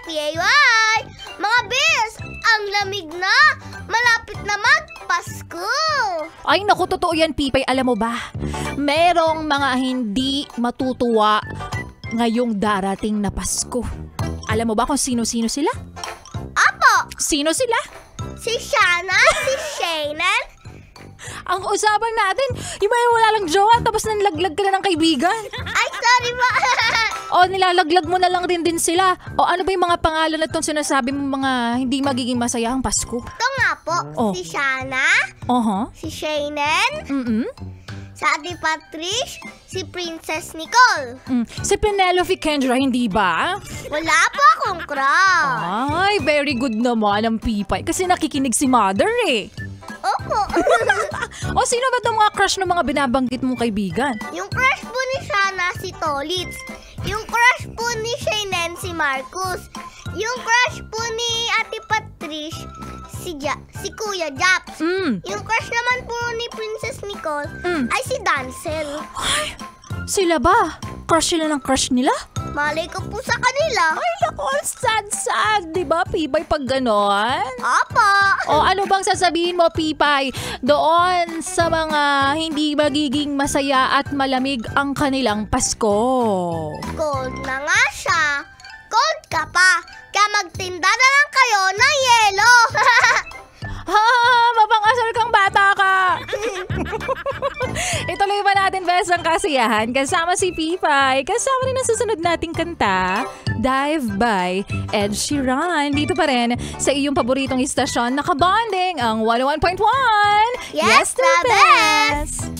PIY! Mga bis, ang lamig na! Malapit na magpasko! Ay naku, totoo yan, Pipay. Alam mo ba, merong mga hindi matutuwa ngayong darating na Pasko. Alam mo ba kung sino-sino sila? Apo! Sino sila? Si Shana, si Shaynan. Ang usapan natin, yung may wala lang jowa tapos nanlaglag ka na ng kaibigan. Ay, sorry ba? O nilalaglag mo na lang din sila. O ano ba yung mga pangalan na itong sinasabi mo mga hindi magiging masaya ang Pasko? Ito nga po, Oh. si Shana, si Shaynan, si Ate Patrice, si Princess Nicole. Si Penelope Kendra, hindi ba? Wala po akong crush. Ay, very good naman ang Pipay. Kasi nakikinig si Mother eh. Opo. O sino ba itong mga crush ng mga binabanggit mong kaibigan? Yung crush po ni Shana, si Tolitz. Yung crush po ni Shaynan, si Marcus. Yung crush po ni Ate Patrice, si Kuya Japs. Yung crush naman po ni Princess Nicole ay si Dancel. Ay, sila ba? Crush sila ng crush nila? Malay ko po sa kanila. Ay, naku, sad. Di ba, Pipay, pag ganon? Apa. O ano bang sasabihin mo, Pipay, doon sa mga hindi magiging masaya at malamig ang kanilang Pasko? Cold na nga siya. Cold ka pa. Kaya magtinda na lang kayo ng yelo. Ha! Mapang-asar kang bata ka! Ituloy ba natin, Bes, ang kasiyahan? Kasama si Pipay. Kasama rin ang susunod nating kanta, Dive by Ed Sheeran. Dito pa rin sa iyong paboritong istasyon, nakabonding ang 101.1. Yes, the best!